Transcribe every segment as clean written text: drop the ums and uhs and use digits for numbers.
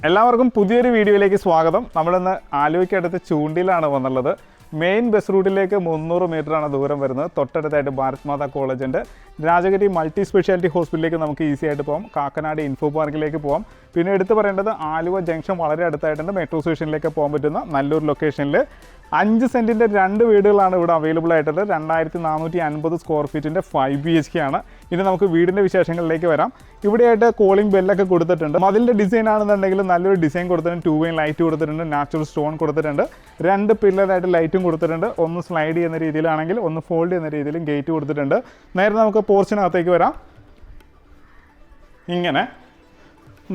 എല്ലാവർക്കും പുതിയൊരു വീഡിയോയിലേക്ക് സ്വാഗതം. നമ്മളിന്ന് ആലുവയ്ക്കടുത്ത് ചൂണ്ടിയിലാണ് വന്നുള്ളത്. മെയിൻ ബസ് റൂട്ടിലേക്ക് 300 മീറ്ററാണ് ദൂരം വരുന്നത്. തൊട്ടടുത്തായിട്ട് ഭാരത് മാതാ കോളേജ് ഉണ്ട്. രാജഗിരി മൾട്ടി സ്പെഷ്യാലിറ്റി ഹോസ്പിറ്റലിലേക്ക് നമുക്ക് ഈസി ആയിട്ട് പോകാം. കാക്കനാട് ഇൻഫോ പാർക്കിലേക്ക് പോകാം. പിന്നെ എടുത്തു പറയേണ്ടത് ആലുവ ജംഗ്ഷൻ വളരെ അടുത്തായിട്ടുണ്ട്. മെട്രോ സ്റ്റേഷനിലേക്ക് പോകാൻ പറ്റുന്ന നല്ലൊരു ലൊക്കേഷനിൽ 5 സെൻറ്റിൻ്റെ 2 വീടുകളാണ് ഇവിടെ അവൈലബിൾ ആയിട്ടുള്ളത്. 2450 സ്ക്വയർ ഫീറ്റിൻ്റെ 5 BHK ആണ്. ഇനി നമുക്ക് വീടിൻ്റെ വിശേഷങ്ങളിലേക്ക് വരാം. ഇവിടെയായിട്ട് കോളിംഗ് ബെല്ലൊക്കെ കൊടുത്തിട്ടുണ്ട്. മതിലിൻ്റെ ഡിസൈൻ ആണെന്നുണ്ടെങ്കിൽ നല്ലൊരു ഡിസൈൻ കൊടുത്തിട്ടുണ്ട്. 2 വേ ലൈറ്റ് കൊടുത്തിട്ടുണ്ട്, നാച്ചുറൽ സ്റ്റോൺ കൊടുത്തിട്ടുണ്ട്, 2 പില്ലറായിട്ട് ലൈറ്റും കൊടുത്തിട്ടുണ്ട്. ഒന്ന് സ്ലൈഡ് ചെയ്യുന്ന രീതിയിലാണെങ്കിൽ ഒന്ന് ഫോൾഡ് ചെയ്യുന്ന രീതിയിലും ഗേറ്റ് കൊടുത്തിട്ടുണ്ട്. നേരെ നമുക്ക് പോർച്ചിനകത്തേക്ക് വരാം. ഇങ്ങനെ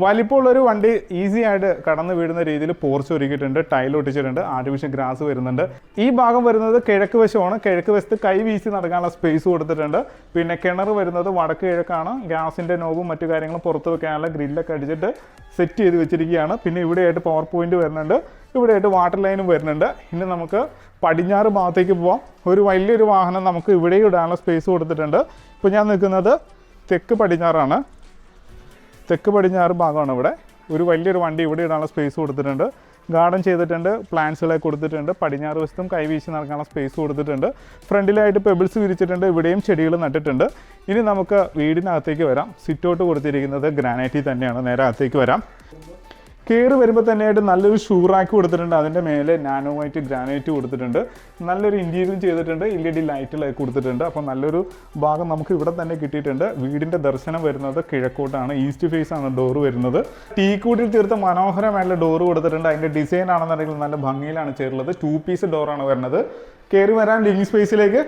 വലിപ്പമുള്ളൊരു വണ്ടി ഈസി ആയിട്ട് കടന്നു വീഴുന്ന രീതിയിൽ പോർച്ച് ഒരുക്കിയിട്ടുണ്ട്, ടൈൽ ഒട്ടിച്ചിട്ടുണ്ട്, ആർട്ടിഫിഷ്യൽ ഗ്രാസ് വരുന്നുണ്ട്. ഈ ഭാഗം വരുന്നത് കിഴക്ക് വശമാണ്. കിഴക്ക് വശത്ത് കൈ വീശി നടക്കാനുള്ള സ്പേസ് കൊടുത്തിട്ടുണ്ട്. പിന്നെ കിണർ വരുന്നത് വടക്ക് കിഴക്കാണ്. ഗ്യാസിൻ്റെ നോബും മറ്റു കാര്യങ്ങളും പുറത്ത് വെക്കാനുള്ള ഗ്രില്ലൊക്കെ അടിച്ചിട്ട് സെറ്റ് ചെയ്ത് വെച്ചിരിക്കുകയാണ്. പിന്നെ ഇവിടെയായിട്ട് പവർ പോയിന്റ് വരുന്നുണ്ട്, ഇവിടെയായിട്ട് വാട്ടർ ലൈനും വരുന്നുണ്ട്. ഇനി നമുക്ക് പടിഞ്ഞാറ് ഭാഗത്തേക്ക് പോവാം. ഒരു വലിയൊരു വാഹനം നമുക്ക് ഇവിടെ ഇടാനുള്ള സ്പേസ് കൊടുത്തിട്ടുണ്ട്. ഇപ്പോൾ ഞാൻ നിൽക്കുന്നത് തെക്ക് പടിഞ്ഞാറാണ്. തെക്ക് പടിഞ്ഞാറ് ഭാഗമാണ് ഇവിടെ. ഒരു വലിയൊരു വണ്ടി ഇവിടെ ഇടാനുള്ള സ്പേസ് കൊടുത്തിട്ടുണ്ട്. ഗാർഡൻ ചെയ്തിട്ടുണ്ട്, പ്ലാന്റ്സുകളെ കൊടുത്തിട്ടുണ്ട്. പടിഞ്ഞാറ് വശത്തും കൈവീശി നടക്കാനുള്ള സ്പേസ് കൊടുത്തിട്ടുണ്ട്. ഫ്രണ്ടിലായിട്ട് പെബിൾസ് വിരിച്ചിട്ടുണ്ട്, ഇവിടെയും ചെടികൾ നട്ടിട്ടുണ്ട്. ഇനി നമുക്ക് വീടിനകത്തേക്ക് വരാം. സിറ്റൗട്ട് കൊടുത്തിരിക്കുന്നത് ഗ്രാനൈറ്റിൽ തന്നെയാണ്. നേരെ അകത്തേക്ക് വരാം. കയറി വരുമ്പോൾ തന്നെയായിട്ട് നല്ലൊരു ഷൂ റാക്ക് കൊടുത്തിട്ടുണ്ട്. അതിൻ്റെ മേലെ നാനോ വൈറ്റ് ഗ്രാനൈറ്റ് കൊടുത്തിട്ടുണ്ട്. നല്ലൊരു ഇൻറ്റീരിയറും ചെയ്തിട്ടുണ്ട്, LED ലൈറ്റുകളൊക്കെ കൊടുത്തിട്ടുണ്ട്. അപ്പോൾ നല്ലൊരു ഭാഗം നമുക്ക് ഇവിടെ തന്നെ കിട്ടിയിട്ടുണ്ട്. വീടിൻ്റെ ദർശനം വരുന്നത് കിഴക്കോട്ടാണ്. ഈസ്റ്റ് ഫേസ് ആണ് ഡോറ് വരുന്നത്. ടീക്കൂട്ടിൽ തീർത്ത് മനോഹരമായിട്ടുള്ള ഡോറ് കൊടുത്തിട്ടുണ്ട്. അതിൻ്റെ ഡിസൈൻ ആണെന്നുണ്ടെങ്കിൽ നല്ല ഭംഗിയിലാണ് ചേർന്നത്. 2 പീസ് ഡോറാണ് വരുന്നത്. കയറി വരാൻ ലിവിങ് സ്പേസിലേക്ക്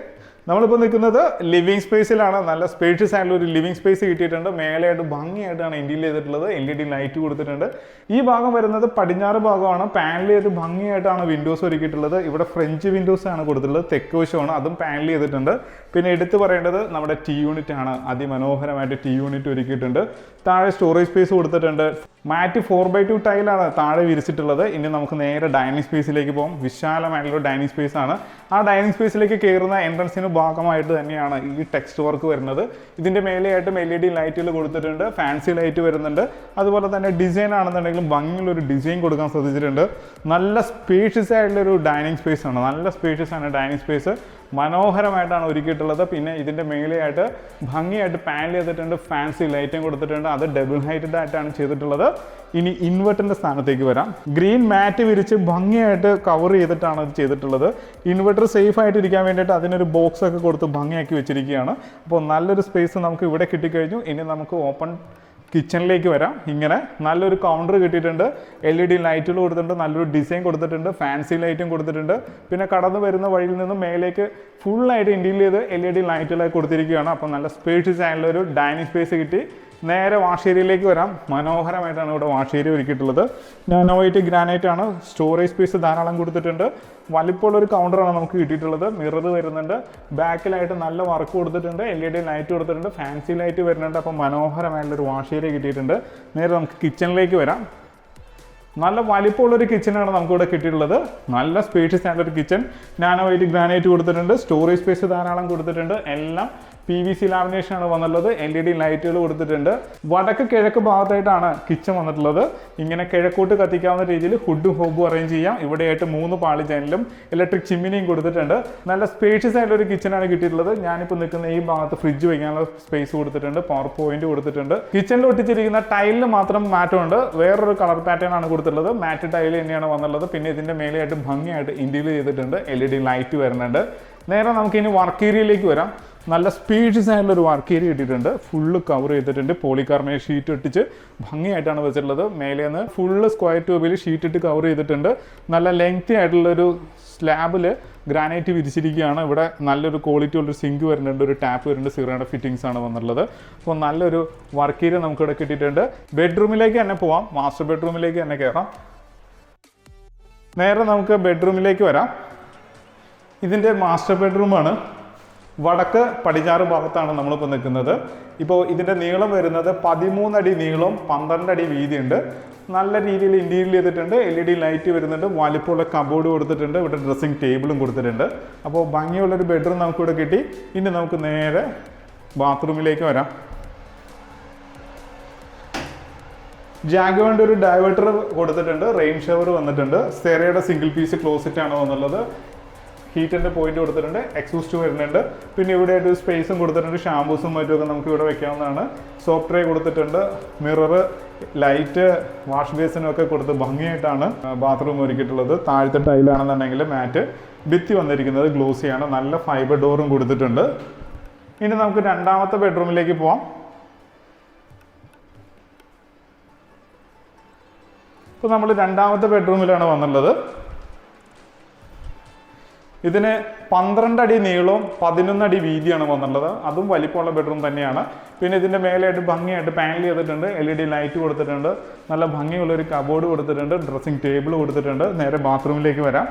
നമ്മളിപ്പോൾ നിൽക്കുന്നത് ലിവിങ് സ്പേസിലാണ്. നല്ല സ്പേഷ്യസ് ആയിട്ടുള്ള ഒരു ലിവിങ് സ്പേസ് കിട്ടിയിട്ടുണ്ട്. മേലെയായിട്ട് ഭംഗിയായിട്ടാണ് ഇൻറ്റീരിയർ ചെയ്തിട്ടുള്ളത്. LED ലൈറ്റ് കൊടുത്തിട്ടുണ്ട്. ഈ ഭാഗം വരുന്നത് പടിഞ്ഞാറ് ഭാഗമാണ്. പാനൽ ചെയ്ത് ഭംഗിയായിട്ടാണ് വിൻഡോസ് ഒരുക്കിയിട്ടുള്ളത്. ഇവിടെ ഫ്രഞ്ച് വിൻഡോസ് ആണ് കൊടുത്തിട്ടുള്ളത്. തെക്ക് വശമാണ്, അതും പാനൽ ചെയ്തിട്ടുണ്ട്. പിന്നെ എടുത്തു പറയേണ്ടത് നമ്മുടെ ടി യൂണിറ്റ് ആണ്. അതിമനോഹരമായിട്ട് ടി യൂണിറ്റ് ഒരുക്കിയിട്ടുണ്ട്. താഴെ സ്റ്റോറേജ് സ്പേസ് കൊടുത്തിട്ടുണ്ട്. മാറ്റ് 4x2 ടൈലാണ് താഴെ വിരിച്ചിട്ടുള്ളത്. ഇനി നമുക്ക് നേരെ ഡൈനിങ് സ്പേസിലേക്ക് പോകാം. വിശാലമായിട്ടുള്ള ഡൈനിങ് സ്പേസ് ആണ്. ആ ഡൈനിങ് സ്പേസിലേക്ക് കയറുന്ന എൻട്രൻസിന് ഭാഗമായിട്ട് തന്നെയാണ് ഈ ടെക്സ്റ്റ് വർക്ക് വരുന്നത്. ഇതിൻ്റെ മേലെയായിട്ടും LED ലൈറ്റുകൾ കൊടുത്തിട്ടുണ്ട്, ഫാൻസി ലൈറ്റ് വരുന്നുണ്ട്. അതുപോലെ തന്നെ ഡിസൈൻ ആണെന്നുണ്ടെങ്കിലും ഭംഗിയുള്ളൊരു ഡിസൈൻ കൊടുക്കാൻ ശ്രദ്ധിച്ചിട്ടുണ്ട്. നല്ല സ്പേഷ്യസ് ആയിട്ടുള്ളൊരു ഡൈനിങ് സ്പേസ് ആണ്. നല്ല സ്പേഷ്യസ് ആണ് ഡൈനിങ് സ്പേസ്. മനോഹരമായിട്ടാണ് ഒരുക്കിയിട്ടുള്ളത്. പിന്നെ ഇതിൻ്റെ മേലെയായിട്ട് ഭംഗിയായിട്ട് പാനൽ ചെയ്തിട്ടുണ്ട്, ഫാൻസി ലൈറ്റും കൊടുത്തിട്ടുണ്ട്. അത് ഡബിൾ ഹൈറ്റഡ് ആയിട്ടാണ് ചെയ്തിട്ടുള്ളത്. ഇനി ഇൻവെർട്ടറിൻ്റെ സ്ഥാനത്തേക്ക് വരാം. ഗ്രീൻ മാറ്റ് വിരിച്ച് ഭംഗിയായിട്ട് കവർ ചെയ്തിട്ടാണ് ഇത് ചെയ്തിട്ടുള്ളത്. ഇൻവെർട്ടർ സേഫ് ആയിട്ട് ഇരിക്കാൻ വേണ്ടിയിട്ട് അതിനൊരു ബോക്സ് ഒക്കെ കൊടുത്ത് ഭംഗിയാക്കി വെച്ചിരിക്കുകയാണ്. അപ്പോൾ നല്ലൊരു സ്പേസ് നമുക്ക് ഇവിടെ കിട്ടിക്കഴിഞ്ഞു. ഇനി നമുക്ക് ഓപ്പൺ കിച്ചണിലേക്ക് വരാം. ഇങ്ങനെ നല്ലൊരു കൗണ്ടർ കിട്ടിയിട്ടുണ്ട്, LED ലൈറ്റുകൾ കൊടുത്തിട്ടുണ്ട്, നല്ലൊരു ഡിസൈൻ കൊടുത്തിട്ടുണ്ട്, ഫാൻസി ലൈറ്റും കൊടുത്തിട്ടുണ്ട്. പിന്നെ കടന്നു വരുന്ന വഴിയിൽ നിന്നും മേലേക്ക് ഫുള്ളായിട്ട് ഇൻറ്റീരിയർ ചെയ്ത് LED ലൈറ്റുകളൊക്കെ കൊടുത്തിരിക്കുകയാണ്. അപ്പോൾ നല്ല സ്പേഷ്യസ് ആയിട്ടുള്ള ഒരു ഡൈനിങ് സ്പേസ് കിട്ടി. നേരെ വാഷ് ഏരിയയിലേക്ക് വരാം. മനോഹരമായിട്ടാണ് ഇവിടെ വാഷ് ഏരിയ ഒരുക്കിയിട്ടുള്ളത്. നാനോ വൈറ്റ് ഗ്രാനൈറ്റ് ആണ്. സ്റ്റോറേജ് സ്പേസ് ധാരാളം കൊടുത്തിട്ടുണ്ട്. വലിപ്പമുള്ളൊരു കൗണ്ടറാണ് നമുക്ക് കിട്ടിയിട്ടുള്ളത്. മിറർ വരുന്നുണ്ട്. ബാക്കിലായിട്ട് നല്ല വർക്ക് കൊടുത്തിട്ടുണ്ട്, LED ലൈറ്റ് കൊടുത്തിട്ടുണ്ട്, ഫാൻസി ലൈറ്റ് വരുന്നുണ്ട്. അപ്പോൾ മനോഹരമായിട്ടുള്ളൊരു വാഷ് ഏരിയ കിട്ടിയിട്ടുണ്ട്. നേരെ നമുക്ക് കിച്ചണിലേക്ക് വരാം. നല്ല വലിപ്പമുള്ളൊരു കിച്ചണാണ് നമുക്കിവിടെ കിട്ടിയിട്ടുള്ളത്. നല്ല സ്പേഷ്യസ് ആയിട്ടൊരു കിച്ചൺ. നാനോ വൈറ്റ് ഗ്രാനൈറ്റ് കൊടുത്തിട്ടുണ്ട്, സ്റ്റോറേജ് സ്പേസ് ധാരാളം കൊടുത്തിട്ടുണ്ട്. എല്ലാം PVC ലാമിനേഷൻ ആണ് വന്നിട്ടുള്ളത്. LED ലൈറ്റുകൾ കൊടുത്തിട്ടുണ്ട്. വടക്ക് കിഴക്ക് ഭാഗത്തായിട്ടാണ് കിച്ചൺ വന്നിട്ടുള്ളത്. ഇങ്ങനെ കിഴക്കോട്ട് കത്തിക്കാവുന്ന രീതിയിൽ ഹുഡും ഹോബും അറേഞ്ച് ചെയ്യാം. ഇവിടെയായിട്ട് 3 പാളി ജനലും ഇലക്ട്രിക് ചിമ്മിനിയും കൊടുത്തിട്ടുണ്ട്. നല്ല സ്പേഷ്യസ് ആയിട്ടുള്ള ഒരു കിച്ചണാണ് കിട്ടിയിട്ടുള്ളത്. ഞാനിപ്പോൾ നിൽക്കുന്ന ഈ ഭാഗത്ത് ഫ്രിഡ്ജ് വയ്ക്കാനുള്ള സ്പേസ് കൊടുത്തിട്ടുണ്ട്, പവർ പോയിന്റ് കൊടുത്തിട്ടുണ്ട്. കിച്ചണിൽ ഒട്ടിച്ചിരിക്കുന്ന ടൈലിന് മാത്രം മാറ്റമുണ്ട്. വേറൊരു കളർ പാറ്റേൺ ആണ് കൊടുത്തിട്ടുള്ളത്. മാറ്റ് ടൈൽ തന്നെയാണ് വന്നുള്ളത്. പിന്നെ ഇതിൻ്റെ മേലെയായിട്ട് ഭംഗിയായിട്ട് ഇൻറ്റീരിയർ ചെയ്തിട്ടുണ്ട്, LED ലൈറ്റ് വരുന്നുണ്ട്. നേരെ നമുക്ക് ഇനി വർക്ക് ഏരിയയിലേക്ക് വരാം. നല്ല സ്പേഷ്യസ് ആയിട്ടുള്ള ഒരു വർക്ക് ഏരിയ കിട്ടിയിട്ടുണ്ട്. ഫുള്ള് കവർ ചെയ്തിട്ടുണ്ട്. പോളികാർബണേറ്റ് ഷീറ്റ് ഒട്ടിച്ച് ഭംഗിയായിട്ടാണ് വെച്ചിട്ടുള്ളത്. മേലെ നിന്ന് ഫുള്ള് സ്ക്വയർ ട്യൂബിൽ ഷീറ്റ് ഇട്ട് കവർ ചെയ്തിട്ടുണ്ട്. നല്ല ലെങ്തി ആയിട്ടുള്ളൊരു സ്ലാബിൽ ഗ്രാനൈറ്റ് വിരിച്ചിരിക്കുകയാണ്. ഇവിടെ നല്ലൊരു ക്വാളിറ്റി ഉള്ളൊരു സിങ്ക് വരുന്നുണ്ട്, ഒരു ടാപ്പ് വരുന്നുണ്ട്. സിറയുടെ ഫിറ്റിങ്സ് ആണ് വന്നിട്ടുള്ളത്. അപ്പോൾ നല്ലൊരു വർക്ക് ഏരിയ നമുക്കിവിടെ കിട്ടിയിട്ടുണ്ട്. ബെഡ്റൂമിലേക്ക് തന്നെ പോവാം. മാസ്റ്റർ ബെഡ്റൂമിലേക്ക് തന്നെ കയറാം. നേരെ നമുക്ക് ബെഡ്റൂമിലേക്ക് വരാം. ഇതിൻ്റെ മാസ്റ്റർ ബെഡ്റൂമാണ്. വടക്ക് പടിഞ്ഞാറ് ഭാഗത്താണ് നമ്മളിപ്പോൾ നിൽക്കുന്നത്. ഇപ്പോൾ ഇതിൻ്റെ നീളം വരുന്നത് 13 അടി നീളവും 12 അടി വീതിയുണ്ട്. നല്ല രീതിയിൽ ഇൻറ്റീരിയർ ചെയ്തിട്ടുണ്ട്. LED ലൈറ്റ് വരുന്നുണ്ട്. വലിപ്പമുള്ള കബോർഡ് കൊടുത്തിട്ടുണ്ട്. ഇവിടെ ഡ്രസ്സിംഗ് ടേബിളും കൊടുത്തിട്ടുണ്ട്. അപ്പോൾ ഭംഗിയുള്ളൊരു ബെഡ്റൂം നമുക്കിവിടെ കിട്ടി. ഇനി നമുക്ക് നേരെ ബാത്റൂമിലേക്ക് വരാം. ജാഗ്വാറിന്റെ ഒരു ഡൈവേർട്ടർ കൊടുത്തിട്ടുണ്ട്, റെയിൻ ഷവർ വന്നിട്ടുണ്ട്, സെറയുടെ സിംഗിൾ പീസ് ക്ലോസറ്റ് ആണ് വന്നുള്ളത്, ഹീറ്റിന്റെ പോയിന്റ് കൊടുത്തിട്ടുണ്ട്, എക്സോസ്റ്റ് വരുന്നുണ്ട്. പിന്നെ ഇവിടെ ആയിട്ട് സ്പേസും കൊടുത്തിട്ടുണ്ട്, ഷാമ്പൂസും മറ്റുമൊക്കെ നമുക്ക് ഇവിടെ വെക്കാവുന്നതാണ്. സോപ്പ് ട്രേ കൊടുത്തിട്ടുണ്ട്, മിറർ, ലൈറ്റ്, വാഷ് ബേസിനും ഒക്കെ കൊടുത്ത് ഭംഗിയായിട്ടാണ് ബാത്റൂം ഒരുക്കിയിട്ടുള്ളത്. താഴത്തെ ടൈലാണെന്നുണ്ടെങ്കിൽ മാറ്റ്, ഭിത്തി വന്നിരിക്കുന്നത് ഗ്ലോസിയാണ്, നല്ല ഫൈബർ ഡോറും കൊടുത്തിട്ടുണ്ട്. ഇനി നമുക്ക് രണ്ടാമത്തെ ബെഡ്റൂമിലേക്ക് പോവാം. ഇപ്പോൾ നമ്മൾ രണ്ടാമത്തെ ബെഡ്റൂമിലാണ് വന്നുള്ളത്. ഇതിന് 12 അടി നീളവും 11 അടി വീതിയാണ് വന്നുള്ളത്. അതും വലിപ്പമുള്ള ബെഡ്റൂം തന്നെയാണ്. പിന്നെ ഇതിൻ്റെ മേലെയായിട്ട് ഭംഗിയായിട്ട് പാനൽ ചെയ്തിട്ടുണ്ട്, LED ലൈറ്റ് കൊടുത്തിട്ടുണ്ട്, നല്ല ഭംഗിയുള്ളൊരു കബോർഡ് കൊടുത്തിട്ടുണ്ട്, ഡ്രസ്സിംഗ് ടേബിൾ കൊടുത്തിട്ടുണ്ട്. നേരെ ബാത്റൂമിലേക്ക് വരാം.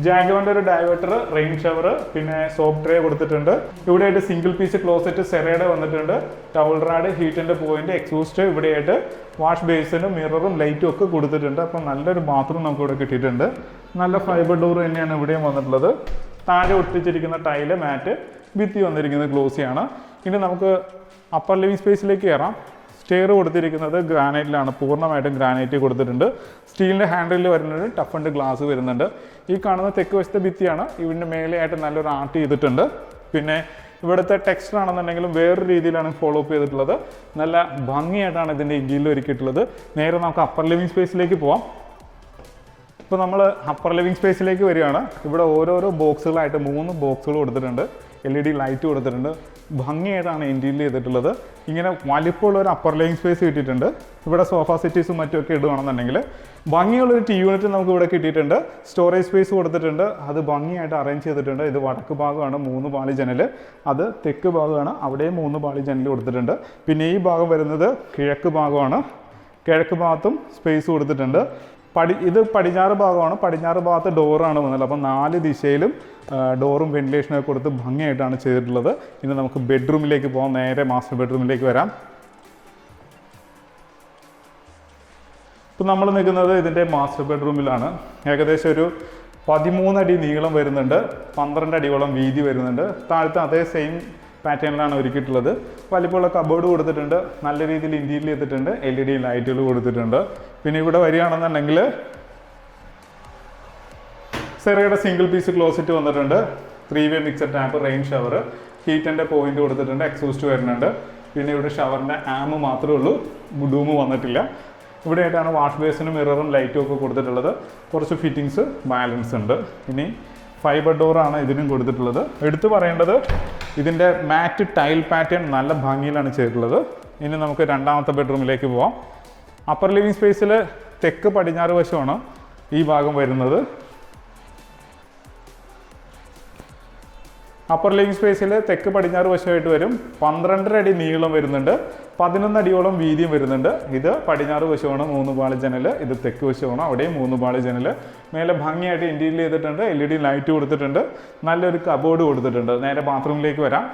ജാഗ്വാറിന്റെ ഒരു ഡൈവേർട്ടർ, റെയിൻ ഷവർ, പിന്നെ സോപ്പ് ട്രേ കൊടുത്തിട്ടുണ്ട്. ഇവിടെയായിട്ട് സിംഗിൾ പീസ് ക്ലോസറ്റ് സെറയുടെ വന്നിട്ടുണ്ട്, ടവൽ റാഡ്, ഹീറ്റിന്റെ പോയിന്റ്, എക്സോസ്റ്റ്, ഇവിടെയായിട്ട് വാഷ് ബേസിനും മിററും ലൈറ്റും ഒക്കെ കൊടുത്തിട്ടുണ്ട്. അപ്പം നല്ലൊരു ബാത്റൂം നമുക്ക് ഇവിടെ കിട്ടിയിട്ടുണ്ട്. നല്ല ഫൈബർ ഡോർ തന്നെയാണ് ഇവിടെയും വന്നിട്ടുള്ളത്. താഴെ ഒട്ടിച്ചിരിക്കുന്ന ടൈല്, മാറ്റ്, ഭിത്തി വന്നിരിക്കുന്നത് ഗ്ലോസിയാണ്. ഇനി നമുക്ക് അപ്പർ ലിവിംഗ് സ്പേസിലേക്ക് കയറാം. സ്റ്റെയർ കൊടുത്തിരിക്കുന്നത് ഗ്രാനൈറ്റിലാണ്, പൂർണ്ണമായിട്ടും ഗ്രാനൈറ്റ് കൊടുത്തിട്ടുണ്ട്. സ്റ്റീലിൻ്റെ ഹാൻഡിൽ വരുന്നുണ്ട്, ടഫ് ആൻഡ് ഗ്ലാസ് വരുന്നുണ്ട്. ഈ കാണുന്ന തെക്ക് വശത്തെ ഭിത്തിയാണ്, ഇതിൻ്റെ മേലെയായിട്ട് നല്ലൊരു ആർട്ട് ചെയ്തിട്ടുണ്ട്. പിന്നെ ഇവിടുത്തെ ടെക്സ്ചർ ആണെന്നുണ്ടെങ്കിലും വേറൊരു രീതിയിലാണ് ഫോളോ അപ്പ് ചെയ്തിട്ടുള്ളത്. നല്ല ഭംഗിയായിട്ടാണ് ഇതിൻ്റെ ഇന്ത്യയിൽ ഒരുക്കിയിട്ടുള്ളത്. നേരെ നമുക്ക് അപ്പർ ലിവിംഗ് സ്പേസിലേക്ക് പോവാം. ഇപ്പോൾ നമ്മൾ അപ്പർ ലിവിംഗ് സ്പേസിലേക്ക് വരികയാണ്. ഇവിടെ ഓരോരോ ബോക്സുകളായിട്ട് 3 ബോക്സുകൾ കൊടുത്തിട്ടുണ്ട്, LED ലൈറ്റ് കൊടുത്തിട്ടുണ്ട്. ഭംഗിയായിട്ടാണ് ഇന്റീരിയർ ചെയ്തിട്ടുള്ളത്. ഇങ്ങനെ വലിപ്പമുള്ള ഒരു അപ്പർ ലിവിംഗ് സ്പേസ് കിട്ടിയിട്ടുണ്ട്. ഇവിടെ സോഫ സെറ്റീസും മറ്റുമൊക്കെ ഇടുകയാണെന്നുണ്ടെങ്കിൽ ഭംഗിയുള്ളൊരു ടി യൂണിറ്റ് നമുക്ക് ഇവിടെ കിട്ടിയിട്ടുണ്ട്. സ്റ്റോറേജ് സ്പേസ് കൊടുത്തിട്ടുണ്ട്, അത് ഭംഗിയായിട്ട് അറേഞ്ച് ചെയ്തിട്ടുണ്ട്. ഇത് വടക്ക് ഭാഗമാണ് 3 പാളി ജനൽ, അത് തെക്ക് ഭാഗമാണ്, അവിടെയും 3 പാളി ജനൽ കൊടുത്തിട്ടുണ്ട്. പിന്നെ ഈ ഭാഗം വരുന്നത് കിഴക്ക് ഭാഗമാണ്, കിഴക്ക് ഭാഗത്തും സ്പേസ് കൊടുത്തിട്ടുണ്ട്. ഇത് പടിഞ്ഞാറ് ഭാഗമാണ്, പടിഞ്ഞാറ് ഭാഗത്ത് ഡോറാണ് വന്നത്. അപ്പം 4 ദിശയിലും ഡോറും വെന്റിലേഷനൊക്കെ കൊടുത്ത് ഭംഗിയായിട്ടാണ് ചെയ്തിട്ടുള്ളത്. ഇനി നമുക്ക് ബെഡ്റൂമിലേക്ക് പോകാം. നേരെ മാസ്റ്റർ ബെഡ്റൂമിലേക്ക് വരാം. ഇപ്പം നമ്മൾ നിൽക്കുന്നത് ഇതിൻ്റെ മാസ്റ്റർ ബെഡ്റൂമിലാണ്. ഏകദേശം ഒരു 13 അടി നീളം വരുന്നുണ്ട്, 12 അടിയോളം വീതി വരുന്നുണ്ട്. താഴത്തെ അതേ സെയിം പാറ്റേണിലാണ് ഒരുക്കിയിട്ടുള്ളത്. വലിപ്പമുള്ള കബോർഡ് കൊടുത്തിട്ടുണ്ട്, നല്ല രീതിയിൽ ഇന്റീരിയർ ചെയ്തിട്ടുണ്ട്, LED ലൈറ്റുകൾ കൊടുത്തിട്ടുണ്ട്. പിന്നെ ഇവിടെ വരികയാണെന്നുണ്ടെങ്കിൽ സെറയുടെ സിംഗിൾ പീസ് ക്ലോസറ്റ് വന്നിട്ടുണ്ട്, 3-വേ മിക്സർ ടാപ്പ്, റെയിൻ ഷവർ, ഹീറ്റിൻ്റെ പോയിന്റ് കൊടുത്തിട്ടുണ്ട്, എക്സോസ്റ്റ് വരുന്നുണ്ട്. പിന്നെ ഇവിടെ ഷവറിൻ്റെ ആം മാത്രമേ ഉള്ളൂ, ഡൂം വന്നിട്ടില്ല. ഇവിടെയായിട്ടാണ് വാഷ് ബേസിനും മിററും ലൈറ്റും ഒക്കെ കൊടുത്തിട്ടുള്ളത്. കുറച്ച് ഫിറ്റിങ്സ് ബാലൻസ് ഉണ്ട്. ഇനി ഫൈബർ ഡോറാണ് ഇതിനും കൊടുത്തിട്ടുള്ളത്. എടുത്തു പറയേണ്ടത് ഇതിൻ്റെ മാറ്റ് ടൈൽ പാറ്റേൺ നല്ല ഭംഗിയിലാണ് ചെയ്തിട്ടുള്ളത്. ഇനി നമുക്ക് രണ്ടാമത്തെ ബെഡ്റൂമിലേക്ക് പോവാം. അപ്പർ ലിവിംഗ് സ്പേസിൽ തെക്ക് പടിഞ്ഞാറ് വശമാണ് ഈ ഭാഗം വരുന്നത്. അപ്പർ ലിവിംഗ് സ്പേസിൽ തെക്ക് പടിഞ്ഞാറ് വശമായിട്ട് വരും. 12 അടി നീളം വരുന്നുണ്ട്, 11 അടിയോളം വീതിയും വരുന്നുണ്ട്. ഇത് പടിഞ്ഞാറ് വശമാണ്, 3 പാളി ജനൽ. ഇത് തെക്ക് വശമാണ്, അവിടെയും 3 പാളി ജനൽ. മേലെ ഭംഗിയായിട്ട് ഇന്റീരിയർ ചെയ്തിട്ടുണ്ട്, LED ലൈറ്റ് കൊടുത്തിട്ടുണ്ട്, നല്ലൊരു കബോർഡ് കൊടുത്തിട്ടുണ്ട്. നേരെ ബാത്റൂമിലേക്ക് വരാം.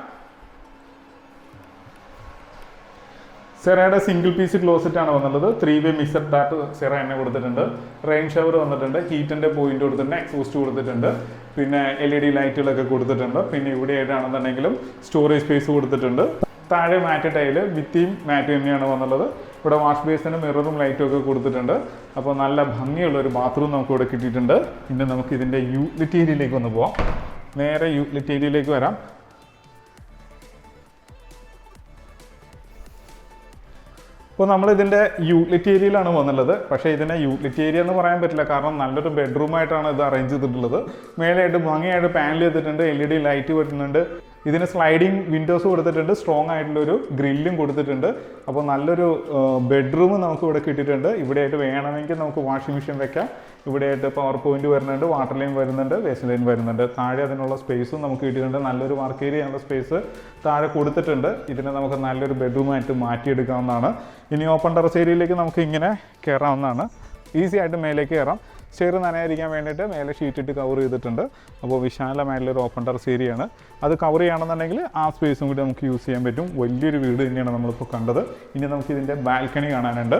സെറയുടെ സിംഗിൾ പീസ് ക്ലോസറ്റ് ആണ് വന്നുള്ളത്. 3-വേ മിക്സർ ടാപ്പ് സെറ തന്നെ കൊടുത്തിട്ടുണ്ട്, റെയിൻ ഷവർ വന്നിട്ടുണ്ട്, ഹീറ്റിന്റെ പോയിന്റ് കൊടുത്തിട്ടുണ്ട്, എക്സോസ്റ്റ് കൊടുത്തിട്ടുണ്ട്, പിന്നെ LED ലൈറ്റുകളൊക്കെ കൊടുത്തിട്ടുണ്ട്. പിന്നെ ഇവിടെ ആയിട്ടാണെന്നുണ്ടെങ്കിലും സ്റ്റോറേജ് സ്പേസ് കൊടുത്തിട്ടുണ്ട്. താഴെ മാറ്റ് ടൈല്, ഭിത്തിയും മാറ്റ് തന്നെയാണ് വന്നുള്ളത്. ഇവിടെ വാഷ് ബേസിനും മിററും ലൈറ്റും ഒക്കെ കൊടുത്തിട്ടുണ്ട്. അപ്പോൾ നല്ല ഭംഗിയുള്ള ഒരു ബാത്റൂം നമുക്ക് ഇവിടെ കിട്ടിയിട്ടുണ്ട്. ഇനി നമുക്ക് ഇതിൻ്റെ യൂട്ടിലിറ്റി ഏരിയയിലേക്ക് ഒന്ന് പോവാം. നേരെ യൂട്ടിലിറ്റി ഏരിയയിലേക്ക് വരാം. ഇപ്പോൾ നമ്മൾ ഇതിൻ്റെ യൂട്ടിലിറ്റി ഏരിയയിലാണ് വന്നുള്ളത്. പക്ഷേ ഇതിനെ യൂട്ടിലിറ്റി ഏരിയ എന്ന് പറയാൻ പറ്റില്ല, കാരണം നല്ലൊരു ബെഡ്റൂമായിട്ടാണ് ഇത് അറേഞ്ച് ചെയ്തിട്ടുള്ളത്. മേലെയായിട്ട് ഭംഗിയായിട്ട് പാനൽ ചെയ്തിട്ടുണ്ട്, LED ലൈറ്റ് വരുന്നുണ്ട്. ഇതിന് സ്ലൈഡിങ് വിൻഡോസ് കൊടുത്തിട്ടുണ്ട്, സ്ട്രോങ് ആയിട്ടുള്ളൊരു ഗ്രില്ലും കൊടുത്തിട്ടുണ്ട്. അപ്പോൾ നല്ലൊരു ബെഡ്റൂം നമുക്ക് ഇവിടെ കിട്ടിയിട്ടുണ്ട്. ഇവിടെയായിട്ട് വേണമെങ്കിൽ നമുക്ക് വാഷിംഗ് മെഷീൻ വെക്കാം. ഇവിടെയായിട്ട് പവർ പോയിന്റ് വരുന്നുണ്ട്, വാട്ടർ ലൈൻ വരുന്നുണ്ട്, വേസ്റ്റ് ലൈൻ വരുന്നുണ്ട്. താഴെ അതിനുള്ള സ്പേസും നമുക്ക് കിട്ടിയിട്ടുണ്ട്. നല്ലൊരു വർക്ക് ഏരിയ ചെയ്യാനുള്ള സ്പേസ് താഴെ കൊടുത്തിട്ടുണ്ട്. ഇതിനെ നമുക്ക് നല്ലൊരു ബെഡ്റൂമായിട്ട് മാറ്റിയെടുക്കാവുന്നതാണ്. ഇനി ഓപ്പൺ ടെറസ് ഏരിയയിലേക്ക് നമുക്ക് ഇങ്ങനെ കയറാവുന്നതാണ്. ഈസി ആയിട്ട് മേലേക്ക് കയറാം. സ്റ്റെയർ നനയാതിരിക്കാൻ വേണ്ടിയിട്ട് മേലെ ഷീറ്റ് ഇട്ട് കവർ ചെയ്തിട്ടുണ്ട്. അപ്പോൾ വിശാലമായിട്ടുള്ളൊരു ഓപ്പൺ ടെറസ് ഏരിയയാണ്. അത് കവർ ചെയ്യുകയാണെന്നുണ്ടെങ്കിൽ ആ സ്പേസും കൂടി നമുക്ക് യൂസ് ചെയ്യാൻ പറ്റും. വലിയൊരു വീട് തന്നെയാണ് നമ്മളിപ്പോൾ കണ്ടത്. ഇനി നമുക്ക് ഇതിൻ്റെ ബാൽക്കണി കാണാനുണ്ട്.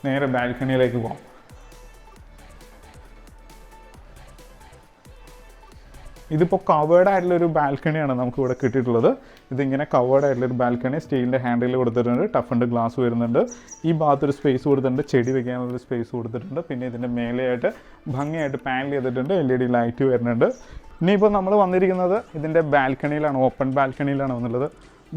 നേരെ ബാൽക്കണിയിലേക്ക് പോകാം. ഇതിപ്പോൾ കവേർഡ് ആയിട്ടുള്ളൊരു ബാൽക്കണിയാണ് നമുക്ക് ഇവിടെ കിട്ടിയിട്ടുള്ളത്. ഇതിങ്ങനെ കവേർഡ് ആയിട്ടുള്ളൊരു ബാൽക്കണി, സ്റ്റീലിൻ്റെ ഹാൻഡിൽ കൊടുത്തിട്ടുണ്ട്, ടഫ് ആൻഡ് ഗ്ലാസ് വരുന്നുണ്ട്. ഈ ഭാഗത്തൊരു സ്പേസ് കൊടുത്തിട്ടുണ്ട്, ചെടി വെക്കാനുള്ളൊരു സ്പേസ് കൊടുത്തിട്ടുണ്ട്. പിന്നെ ഇതിൻ്റെ മേലെയായിട്ട് ഭംഗിയായിട്ട് പാനൽ ചെയ്തിട്ടുണ്ട്, LED ലൈറ്റ് വരുന്നുണ്ട്. ഇനിയിപ്പോൾ നമ്മൾ വന്നിരിക്കുന്നത് ഇതിൻ്റെ ബാൽക്കണിയിലാണ്, ഓപ്പൺ ബാൽക്കണിയിലാണ് വന്നുള്ളത്.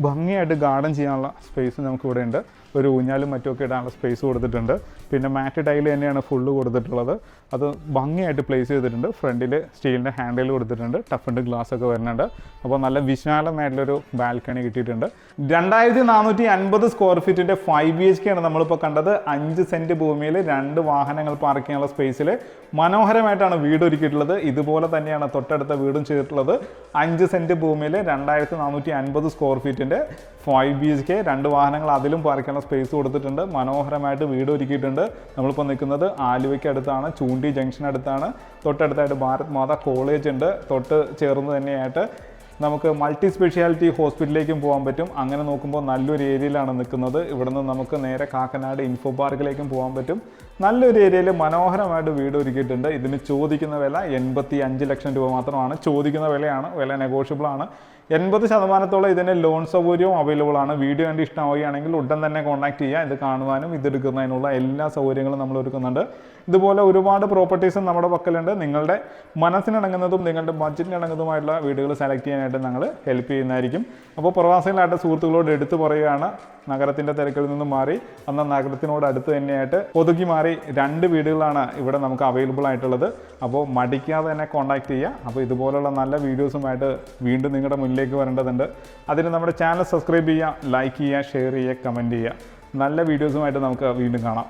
ഭംഗിയായിട്ട് ഗാർഡൻ ചെയ്യാനുള്ള സ്പേസ് നമുക്കിവിടെ ഉണ്ട്. ഒരു ഊഞ്ഞാലും മറ്റുമൊക്കെ ഇടാനുള്ള സ്പേസ് കൊടുത്തിട്ടുണ്ട്. പിന്നെ മാറ്റ് ടൈൽ തന്നെയാണ് ഫുള്ള് കൊടുത്തിട്ടുള്ളത്. അത് ഭംഗിയായിട്ട് പ്ലേസ് ചെയ്തിട്ടുണ്ട്. ഫ്രണ്ടിൽ സ്റ്റീലിൻ്റെ ഹാൻഡിൽ കൊടുത്തിട്ടുണ്ട്, ടഫ് ആൻഡ് ഗ്ലാസ് ഒക്കെ വരുന്നുണ്ട്. അപ്പോൾ നല്ല വിശാലമായിട്ടുള്ളൊരു ബാൽക്കണി കിട്ടിയിട്ടുണ്ട്. 2450 സ്ക്വയർ ഫീറ്റിൻ്റെ 5 BHK ആണ് നമ്മളിപ്പോൾ കണ്ടത്. 5 സെൻറ്റ് ഭൂമിയിൽ 2 വാഹനങ്ങൾ പാർക്ക് ചെയ്യാനുള്ള സ്പേസിൽ മനോഹരമായിട്ടാണ് വീട് ഒരുക്കിയിട്ടുള്ളത്. ഇതുപോലെ തന്നെയാണ് തൊട്ടടുത്ത വീടും ചെയ്തിട്ടുള്ളത്. 5 സെൻറ്റ് ഭൂമിയിൽ 2450 സ്ക്വയർ ഫീറ്റിൻ്റെ 5 BHK, 2 വാഹനങ്ങൾ അതിലും പാർക്ക് ചെയ്യാനുള്ള സ്പേസ് കൊടുത്തിട്ടുണ്ട്. മനോഹരമായിട്ട് വീട് ഒരുക്കിയിട്ടുണ്ട്. നമ്മളിപ്പോൾ നിൽക്കുന്നത് ആലുവയ്ക്ക് അടുത്താണ്, ചൂണ്ടി ജംഗ്ഷൻ അടുത്താണ്. തൊട്ടടുത്തായിട്ട് ഭാരത് മാതാ കോളേജ് ഉണ്ട്. തൊട്ട് ചേർന്ന് തന്നെയായിട്ട് നമുക്ക് മൾട്ടി സ്പെഷ്യാലിറ്റി ഹോസ്പിറ്റലിലേക്കും പോകാൻ പറ്റും. അങ്ങനെ നോക്കുമ്പോൾ നല്ലൊരു ഏരിയയിലാണ് നിൽക്കുന്നത്. ഇവിടുന്ന് നമുക്ക് നേരെ കാക്കനാട് ഇൻഫോ പാർക്കിലേക്കും പോകാൻ പറ്റും. നല്ലൊരു ഏരിയയിൽ മനോഹരമായിട്ട് വീട് ഒരുക്കിയിട്ടുണ്ട്. ഇതിന് ചോദിക്കുന്ന വില 85 ലക്ഷം രൂപ മാത്രമാണ്. ചോദിക്കുന്ന വിലയാണ്, വില നെഗോഷ്യബിൾ ആണ്. 80% ഇതിന് ലോൺ സൗകര്യവും അവൈലബിൾ ആണ്. വീഡിയോ കണ്ട് ഇഷ്ടമാവുകയാണെങ്കിൽ ഉടൻ തന്നെ കോൺടാക്ട് ചെയ്യുക. ഇത് കാണുവാനും ഇതെടുക്കുന്നതിനുള്ള എല്ലാ സൗകര്യങ്ങളും നമ്മൾ ഒരുക്കുന്നുണ്ട്. ഇതുപോലെ ഒരുപാട് പ്രോപ്പർട്ടീസും നമ്മുടെ പക്കലുണ്ട്. നിങ്ങളുടെ മനസ്സിനിണങ്ങുന്നതും നിങ്ങളുടെ ബഡ്ജറ്റിനിണങ്ങുന്നതുമായിട്ടുള്ള വീടുകൾ സെലക്ട് ചെയ്യാനായിട്ട് ഞങ്ങൾ ഹെൽപ്പ് ചെയ്യുന്നതായിരിക്കും. അപ്പോൾ പ്രവാസികളായിട്ട് സുഹൃത്തുക്കളോട് എടുത്തു പറയുകയാണ്, നഗരത്തിൻ്റെ തിരക്കിൽ നിന്നും മാറി എന്നാൽ നഗരത്തിനോട് അടുത്ത് തന്നെയായിട്ട് ഒതുക്കി മാറി 2 വീടുകളാണ് ഇവിടെ നമുക്ക് അവൈലബിൾ ആയിട്ടുള്ളത്. അപ്പോൾ മടിക്കാതെ തന്നെ കോൺടാക്ട് ചെയ്യുക. അപ്പോൾ ഇതുപോലുള്ള നല്ല വീഡിയോസുമായിട്ട് വീണ്ടും നിങ്ങളുടെ മുന്നിലേക്ക് വരേണ്ടതുണ്ട്. അതിന് നമ്മുടെ ചാനൽ സബ്സ്ക്രൈബ് ചെയ്യുക, ലൈക്ക് ചെയ്യുക, ഷെയർ ചെയ്യുക, കമൻറ്റ് ചെയ്യുക. നല്ല വീഡിയോസുമായിട്ട് നമുക്ക് വീണ്ടും കാണാം.